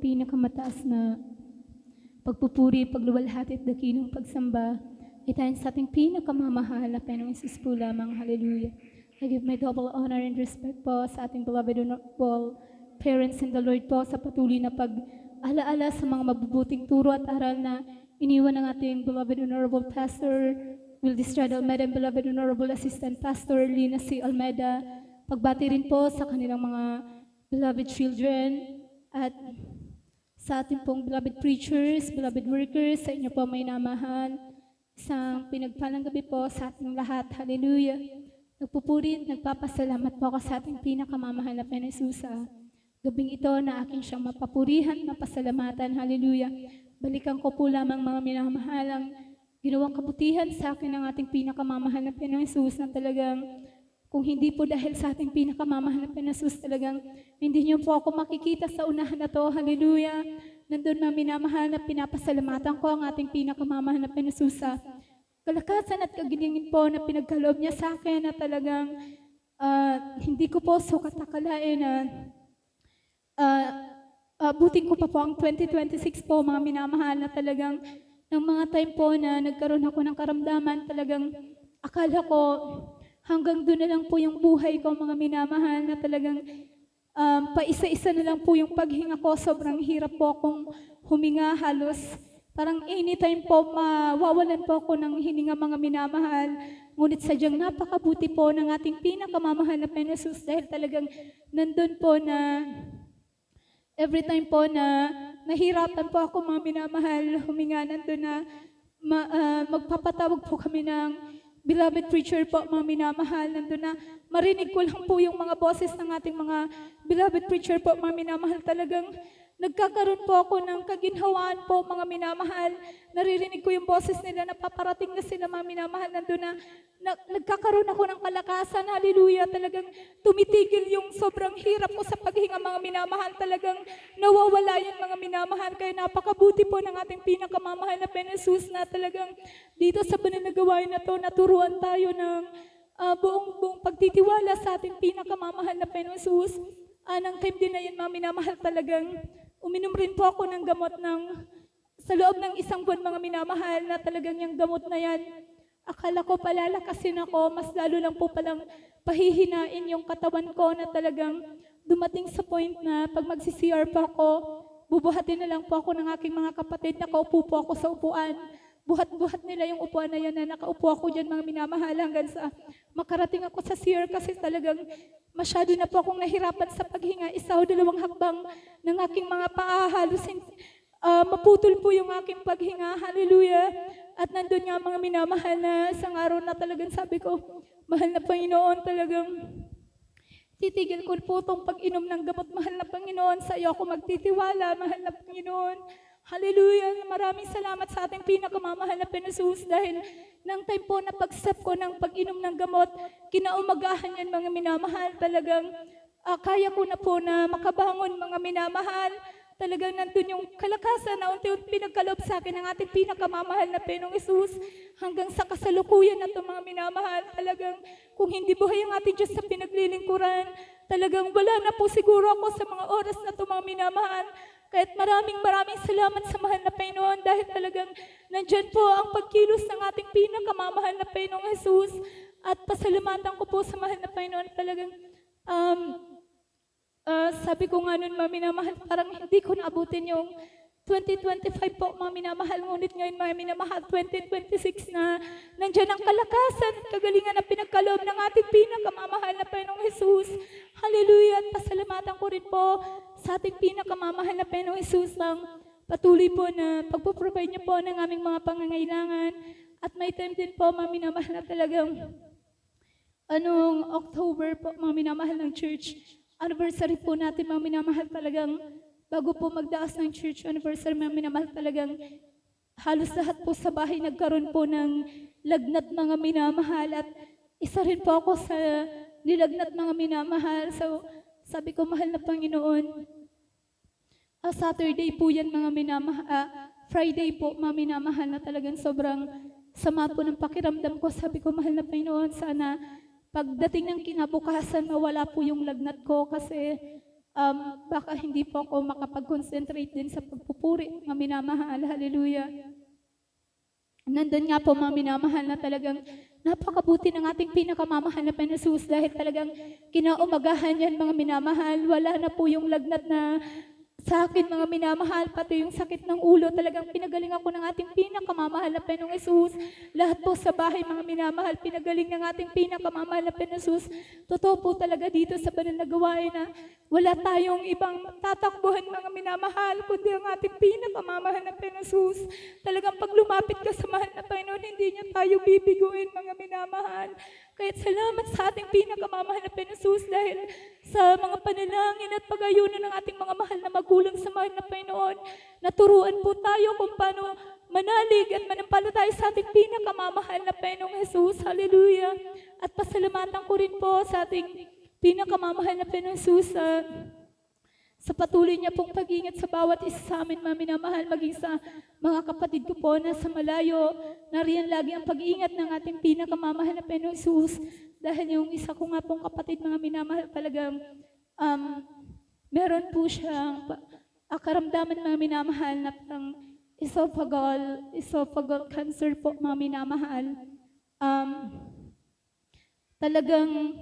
pinakamataas na pagpupuri, pagluwalhati at dakilang pagsamba ay tayo sa ating pinakamamahal na Panginoong Hesus po lamang. Hallelujah. I give my double honor and respect po sa ating beloved honorable parents in the Lord po sa patuloy na pag-alaala sa mga mabubuting turo at aral na iniwan ng ating beloved honorable Pastor Will Distrado Almeida and beloved honorable Assistant Pastor Lina C. Almeida. Pagbati rin po sa kanilang mga beloved children at sa ating pong beloved preachers, beloved workers, sa inyo po may namahan. Isang pinagpalang gabi po sa ating lahat. Hallelujah. Nagpupuri at nagpapasalamat po ako sa ating pinakamamahal na Panginoong Hesus sa gabing ito na aking siyang mapapurihan, mapasalamatan. Hallelujah. Balikan ko po lamang mga minamahalang ginawang kabutihan sa akin ng ating pinakamamahal na Panginoong Hesus na talagang kung hindi po dahil sa ating pinakamamahal na Panginoong Hesus talagang hindi niyo po ako makikita sa unahan na to. Hallelujah. Nandun mga minamahal na pinapasalamatan ko ang ating pinakamamahal na Panginoong Hesus sa kalakasan at kagilingin po na pinagkaloob niya sa akin na talagang hindi ko po sukat akalain na buting ko pa po ang 2026 po mga minamahal na talagang ng mga time po na nagkaroon ako ng karamdaman talagang akala ko hanggang doon na lang po yung buhay ko mga minamahal na talagang paisa-isa na lang po yung paghinga ko. Sobrang hirap po akong huminga halos. Parang anytime po mawawalan po ako ng hininga mga minamahal. Ngunit sadyang napakabuti po ng ating pinakamamahal na Panginoong Hesus dahil talagang nandun po na every time po na nahirapan po ako mga minamahal huminga, nandun na magpapatawag po kami ng beloved preacher po mga minamahal. Nandun na marinig ko lang po yung mga boses ng ating mga beloved preacher po mga minamahal. Talagang nagkakaroon po ako ng kaginhawaan po mga minamahal. Naririnig ko yung boses nila na paparating na sila mga minamahal. Nandun na nagkakaroon ako ng kalakasan. Hallelujah. Talagang tumitigil yung sobrang hirap ko sa paghinga mga minamahal. Talagang nawawala yung mga minamahal. Kaya napakabuti po ng ating pinakamamahal na Panginoong Hesus na talagang dito sa pananagawain na to naturuan tayo ng buong pagtitiwala sa ating pinakamamahal na Panginoong Hesus. Nang time din na yun mga minamahal talagang uminom rin po ako ng gamot sa loob ng isang buwan mga minamahal na talagang yung gamot na yan. Akala ko palalakasin ako, mas lalo lang po palang pahihinain yung katawan ko na talagang dumating sa point na pag magsi-CR pa ako, bubuhatin na lang po ako ng aking mga kapatid, nakaupo po ako sa upuan. Buhat-buhat nila yung upuan na yan na nakaupo ako dyan mga minamahal hanggang sa makarating ako sa CR kasi talagang masyado na po akong nahirapan sa paghinga. Isa o dalawang hakbang ng aking mga paa, halos maputol po yung aking paghinga. Hallelujah. At nandun nga mga minamahal na isang araw na talagang sabi ko, mahal na Panginoon, talagang titigil ko po itong pag-inom ng gamot. Mahal na Panginoon, sa iyo ako magtitiwala. Mahal na Panginoon. Hallelujah. Maraming salamat sa ating pinakamamahal na Panginoong Hesus dahil nang time po na pag-step ko ng pag-inom ng gamot, kinaumagahan yan mga minamahal. Talagang kaya ko na po na makabangon mga minamahal. Talagang nandun yung kalakasan na unti-unti pinagkaloob sa akin ng ating pinakamamahal na Panginoong Hesus hanggang sa kasalukuyan na ito mga minamahal. Talagang kung hindi buhay ang ating Diyos sa pinaglilingkuran, talagang wala na po siguro ako sa mga oras na ito mga minamahal. Kahit maraming salamat sa mahal na Panginoon dahil talagang nandyan po ang pagkilos ng ating pinakamamahal na Panginoong Hesus at pasalamatan ko po sa mahal na Panginoon. Talagang sabi ko nga nun mga minamahal, parang hindi ko naabutin yung 2025 po mga minamahal, ngunit ngayon mga minamahal 2026 na nandyan ang kalakasan at kagalingan na pinagkaloob ng ating pinakamamahal na Panginoong Hesus. Hallelujah. At pasalamatan ko rin po sa ating pinakamamahal na Panginoong Hesus ng patuloy po na pagpaprovide niyo po ng aming mga pangangailangan. At may time din po mga minamahal na talagang October po mga minamahal ng church anniversary po natin mga minamahal. Talagang bago po magdaas ng church anniversary mga minamahal, talagang halos lahat po sa bahay nagkaroon po ng lagnat mga minamahal at isa rin po ako sa nilagnat mga minamahal. So sabi ko, mahal na Panginoon, Saturday po yan mga minamahal, Friday po mga minamahal na talagang sobrang sama po ng pakiramdam ko. Sabi ko, mahal na Panginoon, sana pagdating ng kinabukasan mawala po yung lagnat ko kasi baka hindi po ako makapag-concentrate din sa pagpupuri, mga minamahal. Hallelujah. Nandun nga po mga minamahal na talagang napakabuti ng ating pinakamamahal na Panginoon Jesus dahil talagang kinaumagahan yan mga minamahal. Wala na po yung lagnat na sa akin mga minamahal, pati yung sakit ng ulo, talagang pinagaling ako ng ating pinakamamahal na Panginoong Jesus. Lahat po sa bahay mga minamahal, pinagaling ng ating pinakamamahal na Panginoong Jesus. Totoo po talaga dito sa banal na gawain na wala tayong ibang tatakbuhan mga minamahal, kundi ang ating pinakamamahal na Panginoong Jesus. Talagang pag lumapit ka sa mahal na Panginoon, hindi niya tayo bibiguin mga minamahal. Kaya salamat sa ating pinakamamahal na Panginoong Jesus dahil sa mga panalangin at pag-ayunan ng ating mga mahal na magulang sa mahal na Panginoon. Naturuan po tayo kung paano manalig at manampalataya sa ating pinakamamahal na Panginoong Jesus. Hallelujah! At pasalamatan ko rin po sa ating pinakamamahal na Panginoong Jesus sa patuloy niya pong pag-ingat sa bawat isa sa amin, mga minamahal, maging sa mga kapatid ko po na sa malayo. Nariyan lagi ang pag-iingat ng ating pinakamamahal na Panginoong Jesus. Dahil yung isa ko nga pong kapatid, mga minamahal, talagang meron po siyang karamdaman, mga minamahal, na parang esophageal cancer po, mga minamahal. Talagang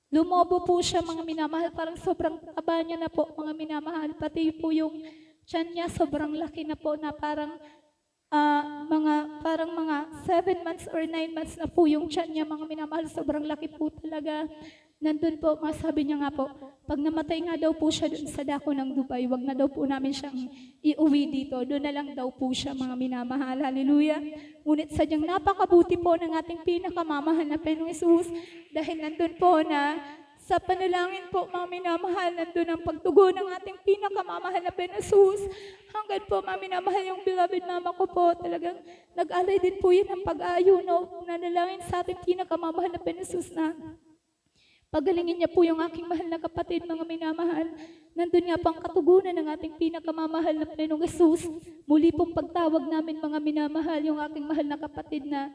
lumobo po siya mga minamahal, parang sobrang taba niya na po mga minamahal. Pati po yung tiyan niya sobrang laki na po na parang mga 7 months or 9 months na po yung tiyan niya mga minamahal. Sobrang laki po talaga. Nandun po, masabi niya nga po, pag namatay nga daw po siya dun sa dako ng Dubai, wag na daw po namin siyang iuwi dito. Doon na lang daw po siya mga minamahal. Hallelujah. Ngunit sadyang napakabuti po ng ating pinakamamahal na Panginoong Jesus dahil nandun po na sa panalangin po mga minamahal, nandun ang pagtugon ng ating pinakamamahal na Panginoong Jesus. Hanggang po mga minamahal yung beloved mama ko po, talagang nag-alay din po yun ng pag-aayuno, nanalangin sa ating pinakamamahal na Panginoong Jesus na pagalingin niya po yung aking mahal na kapatid, mga minamahal. Nandun nga po ang katugunan ng ating pinakamamahal na Panginoong Jesus. Muli pong pagtawag namin mga minamahal yung aking mahal na kapatid na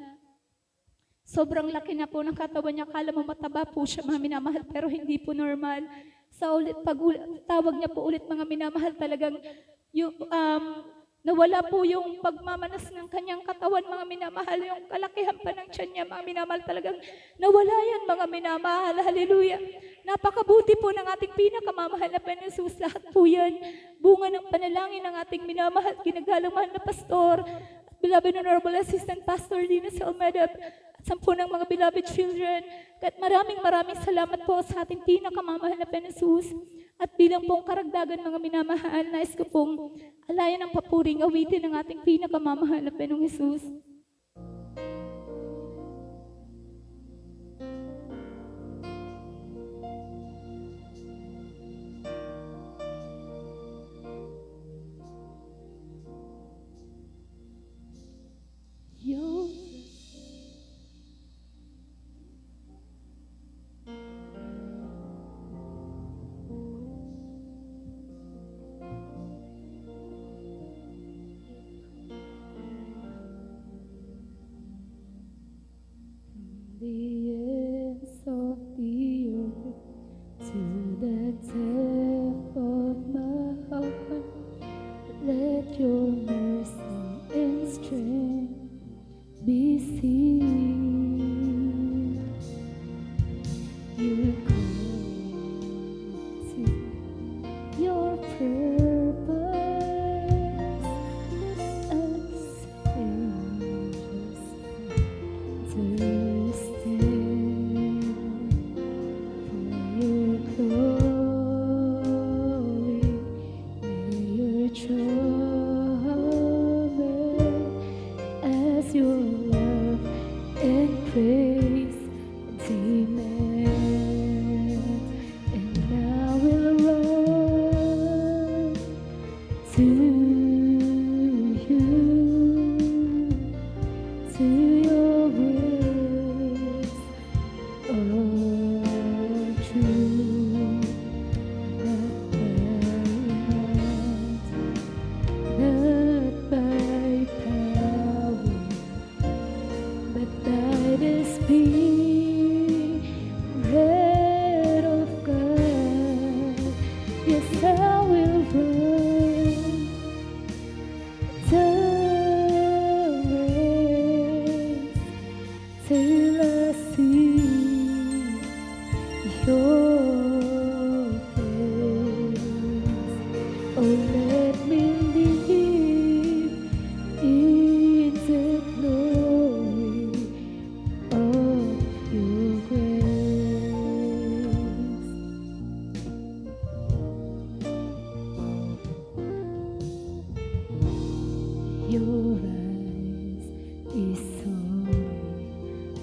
sobrang laki na po ng katawan niya. Kala mo mataba po siya mga minamahal pero hindi po normal. Sa pag-tawag niya po ulit mga minamahal, talagang yung, nawala po yung pagmamanas ng kanyang katawan, mga minamahal, yung kalakihan pa ng tiyan niya, mga minamahal, talagang nawala yan, mga minamahal. Hallelujah! Napakabuti po ng ating pinakamamahal na Panginoon Jesus. Lahat po yan, bunga ng panalangin ng ating minamahal, ginagalang mahal na pastor, at beloved honorable assistant pastor Lina Salmeda, at 10 ng mga beloved children. At maraming salamat po sa ating pinakamamahal na Panginoon Jesus. At bilang pong karagdagan mga minamahal, nais ko pong alayan ng papuring awitin ng ating pinakamamahal na Panginoong Jesus. The ends of the earth to the depth of my heart, let your mercy and strength be seen. You call to your purpose as angels to your love and praise demand, and I will run to you, to your words are true, not by power, but by the Spirit of God. your eyes is all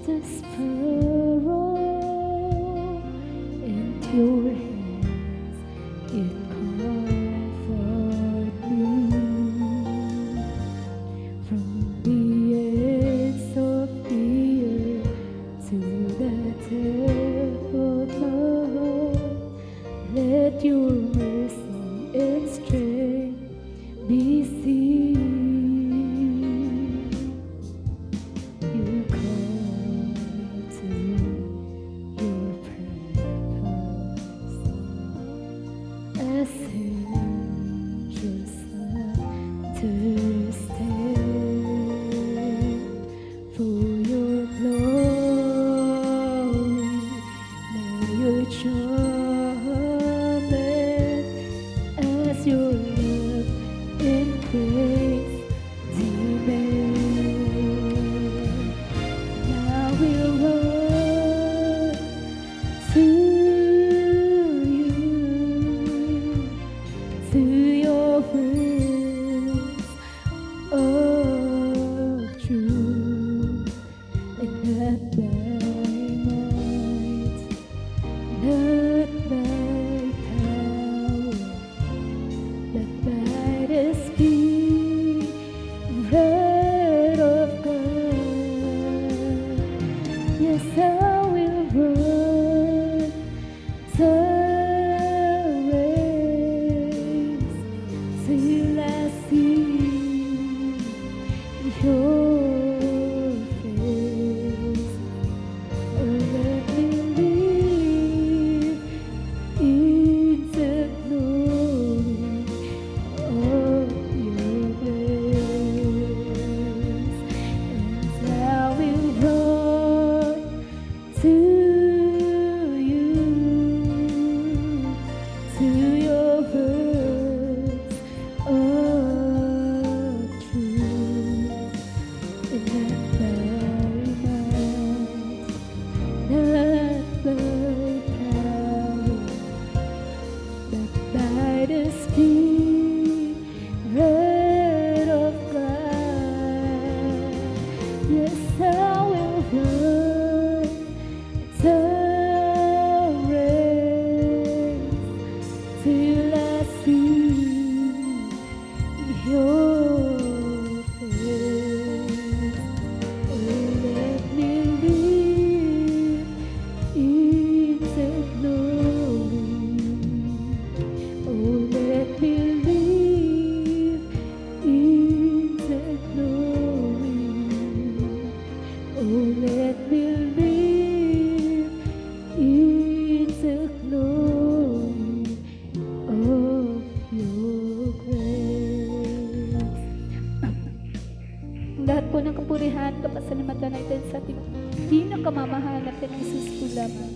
the sparrow, and your hands it comfort me. From the ends of the earth to the depth of my heart, let your mercy and strength be seen. You call to your purpose as angels understand. For your glory, may your charm as your love and grace demand. Now we'll run to you, to your words of truth, and not by might, not by power, but by the Spirit of God. Yes, I will run the race till I see your face. Oh, let me live in the glory of your grace, and I will run to you, to your words of truth, and not by might, not by power, but by the Spirit of God. Yes, I will run the race till I see your face. Oh, let me live in the glory. Oh, let me live in the glory. Oh, let me live in the glory of your grace. Lahat po ng kapurihan, kapasalamatan natin sa ating pinakamamahal na Panginoon Jesus po lamang.